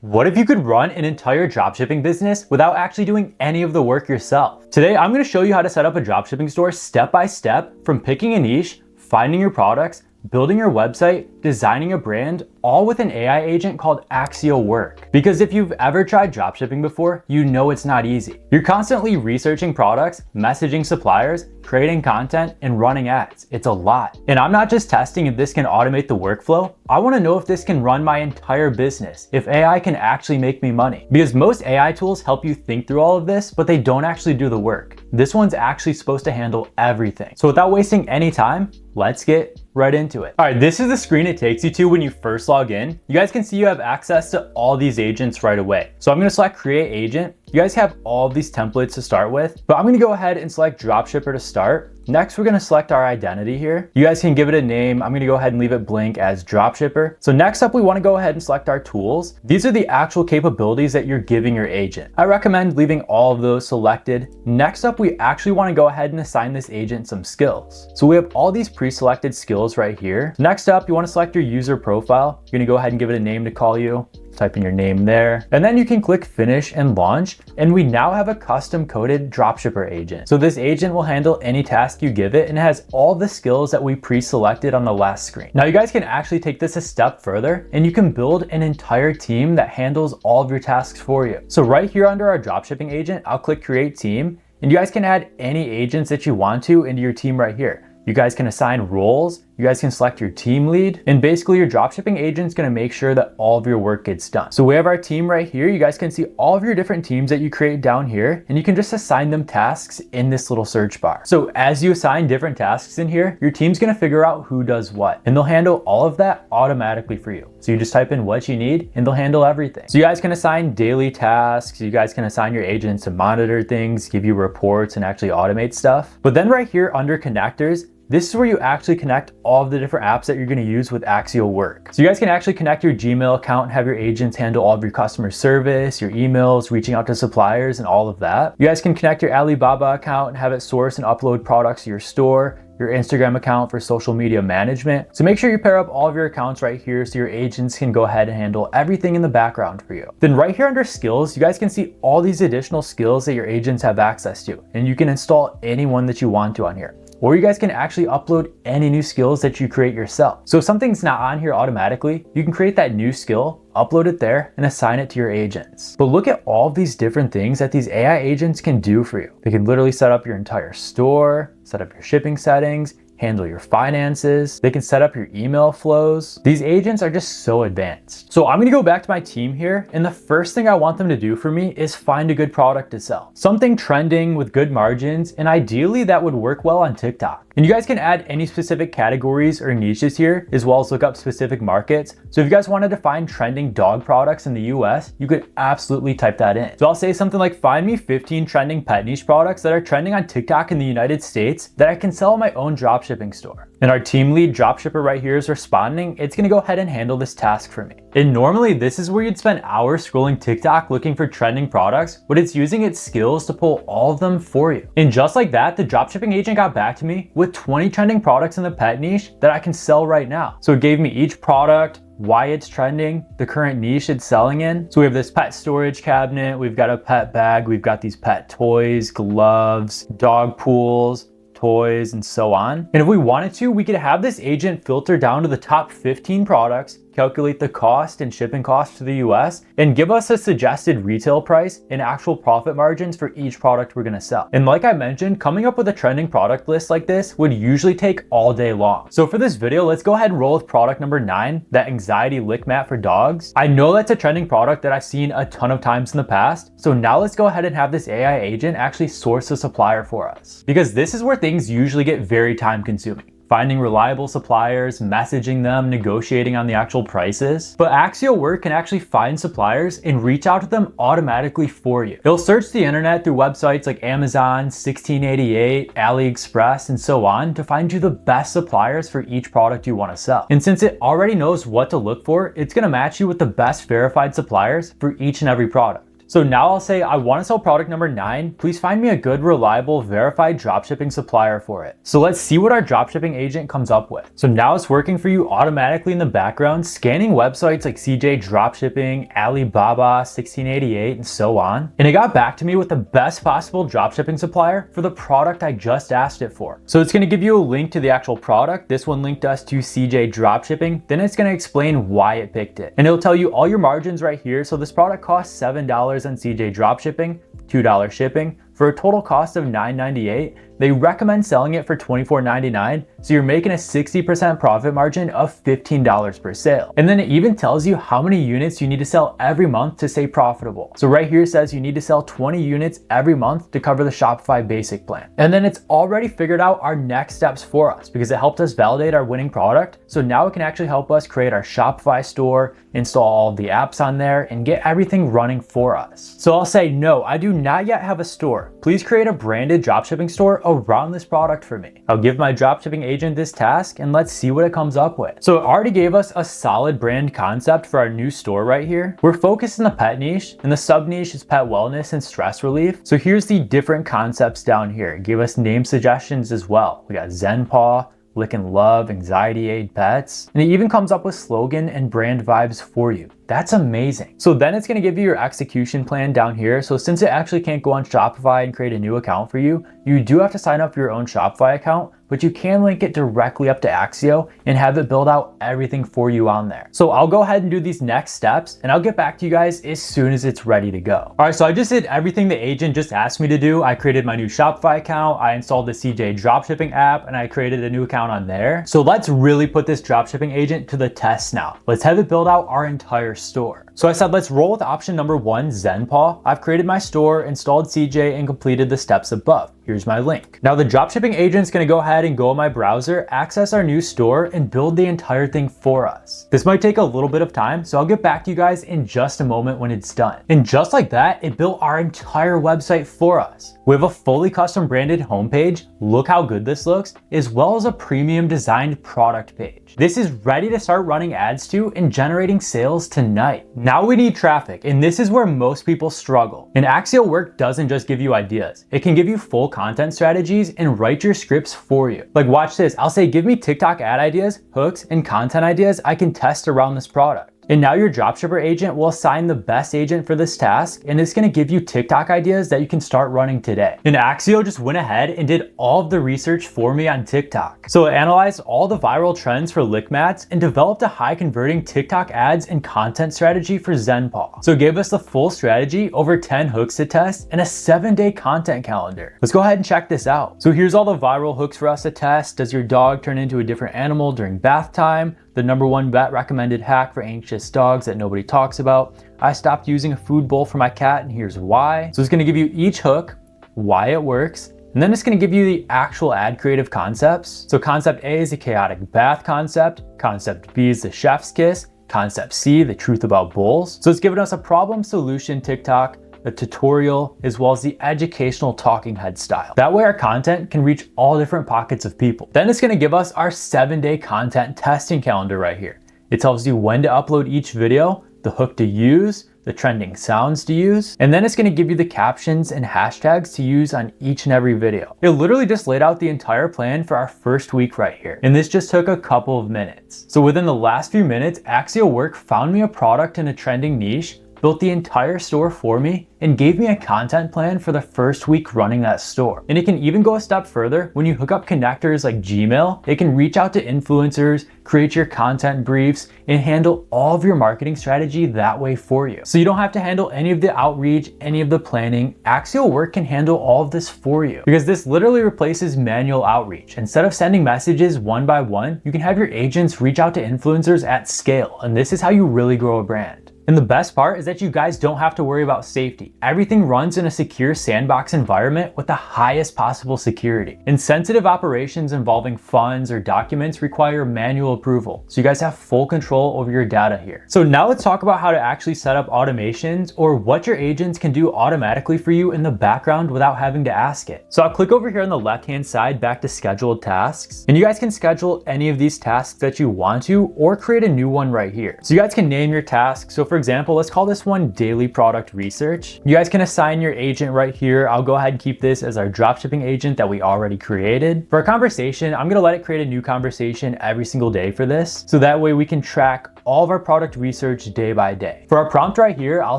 What if you could run an entire dropshipping business without actually doing any of the work yourself? Today, I'm going to show you how to set up a dropshipping store step by step, from picking a niche, finding your products, building your website, designing a brand, all with an AI agent called Axial Work. Because if you've ever tried dropshipping before, you know it's not easy. You're constantly researching products, messaging suppliers, creating content, and running ads. It's a lot. And I'm not just testing if this can automate the workflow. I want to know if this can run my entire business, if AI can actually make me money. Because most AI tools help you think through all of this, but they don't actually do the work. This one's actually supposed to handle everything. So without wasting any time, let's get right into it. All right, this is the screen it takes you to when you first log in. You guys can see you have access to all these agents right away. So I'm gonna select Create Agent. You guys have all of these templates to start with, but I'm gonna go ahead and select Dropshipper to start. Next, we're gonna select our identity here. You guys can give it a name. I'm gonna go ahead and leave it blank as Dropshipper. So next up, we wanna go ahead and select our tools. These are the actual capabilities that you're giving your agent. I recommend leaving all of those selected. Next up, we actually wanna go ahead and assign this agent some skills. So we have all these pre-selected skills right here. Next up, you wanna select your user profile. You're gonna go ahead and give it a name to call you. Type in your name there, and then you can click finish and launch, and we now have a custom coded dropshipper agent. So this agent will handle any task you give it, and it has all the skills that we pre-selected on the last screen. Now you guys can actually take this a step further, and you can build an entire team that handles all of your tasks for you. So right here under our dropshipping agent, I'll click create team, and you guys can add any agents that you want to into your team right here. You guys can assign roles, you guys can select your team lead, and basically your dropshipping agent's gonna make sure that all of your work gets done. So we have our team right here. You guys can see all of your different teams that you create down here, and you can just assign them tasks in this little search bar. So as you assign different tasks in here, your team's gonna figure out who does what, and they'll handle all of that automatically for you. So you just type in what you need, and they'll handle everything. So you guys can assign daily tasks, you guys can assign your agents to monitor things, give you reports, and actually automate stuff. But then right here under connectors, this is where you actually connect all of the different apps that you're gonna use with Axial Work. So you guys can actually connect your Gmail account and have your agents handle all of your customer service, your emails, reaching out to suppliers, and all of that. You guys can connect your Alibaba account and have it source and upload products to your store, your Instagram account for social media management. So make sure you pair up all of your accounts right here so your agents can go ahead and handle everything in the background for you. Then right here under skills, you guys can see all these additional skills that your agents have access to, and you can install any one that you want to on here. Or you guys can actually upload any new skills that you create yourself. So if something's not on here automatically, you can create that new skill, upload it there, and assign it to your agents. But look at all these different things that these AI agents can do for you. They can literally set up your entire store, set up your shipping settings, handle your finances. They can set up your email flows. These agents are just so advanced. So I'm gonna go back to my team here, and the first thing I want them to do for me is find a good product to sell. Something trending with good margins, and ideally that would work well on TikTok. And you guys can add any specific categories or niches here, as well as look up specific markets. So if you guys wanted to find trending dog products in the US, you could absolutely type that in. So I'll say something like, find me 15 trending pet niche products that are trending on TikTok in the United States that I can sell on my own dropshipping store. And our team lead dropshipper right here is responding. It's gonna go ahead and handle this task for me. And normally this is where you'd spend hours scrolling TikTok looking for trending products, but it's using its skills to pull all of them for you. And just like that, the dropshipping agent got back to me with 20 trending products in the pet niche that I can sell right now. So it gave me each product, why it's trending, the current niche it's selling in. So we have this pet storage cabinet, we've got a pet bag, we've got these pet toys, gloves, dog pools, toys, and so on. And if we wanted to, we could have this agent filter down to the top 15 products, calculate the cost and shipping costs to the US, and give us a suggested retail price and actual profit margins for each product we're gonna sell. And like I mentioned, coming up with a trending product list like this would usually take all day long. So for this video, let's go ahead and roll with product number 9, that anxiety lick mat for dogs. I know that's a trending product that I've seen a ton of times in the past. So now let's go ahead and have this AI agent actually source a supplier for us, because this is where things usually get very time consuming. Finding reliable suppliers, messaging them, negotiating on the actual prices. But Axial Work can actually find suppliers and reach out to them automatically for you. It'll search the internet through websites like Amazon, 1688, AliExpress, and so on to find you the best suppliers for each product you want to sell. And since it already knows what to look for, it's going to match you with the best verified suppliers for each and every product. So now I'll say I want to sell product number 9. Please find me a good, reliable, verified dropshipping supplier for it. So let's see what our dropshipping agent comes up with. So now it's working for you automatically in the background, scanning websites like CJ Dropshipping, Alibaba, 1688, and so on. And it got back to me with the best possible dropshipping supplier for the product I just asked it for. So it's going to give you a link to the actual product. This one linked us to CJ Dropshipping. Then it's going to explain why it picked it. And it'll tell you all your margins right here. So this product costs $7 on CJ Dropshipping, $2 shipping, for a total cost of $9.98. They recommend selling it for $24.99, so you're making a 60% profit margin of $15 per sale. And then it even tells you how many units you need to sell every month to stay profitable. So right here it says you need to sell 20 units every month to cover the Shopify basic plan. And then it's already figured out our next steps for us because it helped us validate our winning product. So now it can actually help us create our Shopify store, install all the apps on there, and get everything running for us. So I'll say, no, I do not yet have a store. Please create a branded dropshipping store around this product for me. I'll give my dropshipping agent this task and let's see what it comes up with. So it already gave us a solid brand concept for our new store right here. We're focused in the pet niche, and the sub niche is pet wellness and stress relief. So here's the different concepts down here. It gave us name suggestions as well. We got Zen Paw, Lick and Love, Anxiety Aid Pets, and it even comes up with slogan and brand vibes for you. That's amazing. So then it's going to give you your execution plan down here. So since it actually can't go on Shopify and create a new account for you, you do have to sign up for your own Shopify account, but you can link it directly up to Axio and have it build out everything for you on there. So I'll go ahead and do these next steps and I'll get back to you guys as soon as it's ready to go. All right, so I just did everything the agent just asked me to do. I created my new Shopify account, I installed the CJ Dropshipping app, and I created a new account on there. So let's really put this dropshipping agent to the test now. Let's have it build out our entire store. So I said, let's roll with option number 1, Zen Paw. I've created my store, installed CJ, and completed the steps above. Here's my link. Now the dropshipping agent's gonna go ahead and go in my browser, access our new store, and build the entire thing for us. This might take a little bit of time, so I'll get back to you guys in just a moment when it's done. And just like that, it built our entire website for us. We have a fully custom branded homepage, look how good this looks, as well as a premium designed product page. This is ready to start running ads to and generating sales tonight. Now we need traffic, and this is where most people struggle. And Axio Work doesn't just give you ideas. It can give you full content strategies and write your scripts for you. Like watch this, I'll say give me TikTok ad ideas, hooks, and content ideas I can test around this product. And now your dropshipper agent will assign the best agent for this task, and it's gonna give you TikTok ideas that you can start running today. And Axio just went ahead and did all of the research for me on TikTok. So it analyzed all the viral trends for lick mats and developed a high converting TikTok ads and content strategy for Zen Paw. So it gave us the full strategy, over 10 hooks to test, and a 7-day content calendar. Let's go ahead and check this out. So here's all the viral hooks for us to test. Does your dog turn into a different animal during bath time? The #1 vet recommended hack for anxious dogs that nobody talks about. I stopped using a food bowl for my cat and here's why. So it's gonna give you each hook, why it works, and then it's gonna give you the actual ad creative concepts. So concept A is a chaotic bath concept, concept B is the chef's kiss, concept C, the truth about bowls. So it's giving us a problem solution TikTok, a tutorial, as well as the educational talking head style. That way our content can reach all different pockets of people. Then it's gonna give us our 7-day content testing calendar right here. It tells you when to upload each video, the hook to use, the trending sounds to use, and then it's gonna give you the captions and hashtags to use on each and every video. It literally just laid out the entire plan for our first week right here. And this just took a couple of minutes. So within the last few minutes, Axio Work found me a product in a trending niche, built the entire store for me, and gave me a content plan for the first week running that store. And it can even go a step further. When you hook up connectors like Gmail, it can reach out to influencers, create your content briefs, and handle all of your marketing strategy that way for you. So you don't have to handle any of the outreach, any of the planning. Axio Work can handle all of this for you because this literally replaces manual outreach. Instead of sending messages one by one, you can have your agents reach out to influencers at scale. And this is how you really grow a brand. And the best part is that you guys don't have to worry about safety. Everything runs in a secure sandbox environment with the highest possible security. And sensitive operations involving funds or documents require manual approval. So you guys have full control over your data here. So now let's talk about how to actually set up automations or what your agents can do automatically for you in the background without having to ask it. So I'll click over here on the left-hand side back to scheduled tasks. And you guys can schedule any of these tasks that you want to or create a new one right here. So you guys can name your task. So for for example, let's call this one daily product research. You guys can assign your agent right here. I'll go ahead and keep this as our dropshipping agent that we already created. For a conversation, I'm gonna let it create a new conversation every single day for this. So that way we can track all of our product research day by day. For our prompt right here, I'll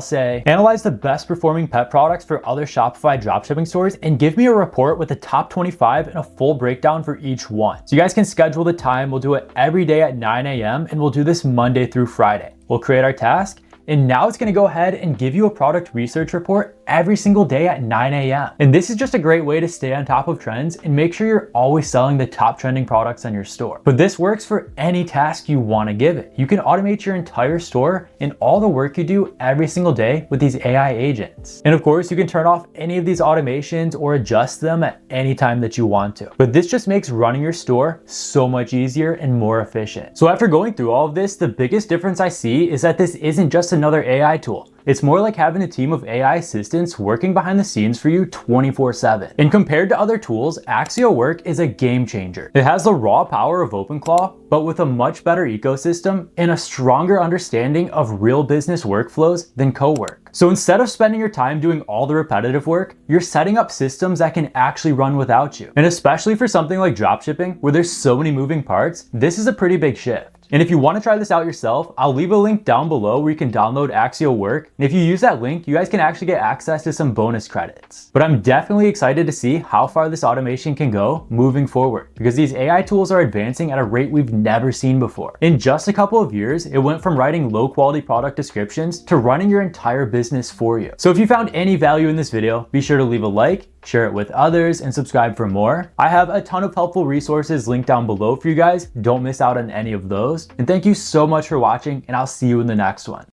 say, analyze the best performing pet products for other Shopify dropshipping stores and give me a report with the top 25 and a full breakdown for each one. So you guys can schedule the time. We'll do it every day at 9 a.m. and we'll do this Monday through Friday. We'll create our task. And now it's gonna go ahead and give you a product research report every single day at 9 a.m. And this is just a great way to stay on top of trends and make sure you're always selling the top trending products on your store. But this works for any task you wanna give it. You can automate your entire store and all the work you do every single day with these AI agents. And of course, you can turn off any of these automations or adjust them at any time that you want to. But this just makes running your store so much easier and more efficient. So after going through all of this, the biggest difference I see is that this isn't just another AI tool. It's more like having a team of AI assistants working behind the scenes for you 24/7. And compared to other tools, Axio Work is a game changer. It has the raw power of OpenClaw, but with a much better ecosystem and a stronger understanding of real business workflows than CoWork. So instead of spending your time doing all the repetitive work, you're setting up systems that can actually run without you. And especially for something like dropshipping, where there's so many moving parts, this is a pretty big shift. And if you want to try this out yourself, I'll leave a link down below where you can download Axio Work. And if you use that link, you guys can actually get access to some bonus credits. But I'm definitely excited to see how far this automation can go moving forward, because these AI tools are advancing at a rate we've never seen before. In just a couple of years, it went from writing low quality product descriptions to running your entire business for you. So if you found any value in this video, be sure to leave a like, share it with others, and subscribe for more. I have a ton of helpful resources linked down below for you guys. Don't miss out on any of those. And thank you so much for watching, and I'll see you in the next one.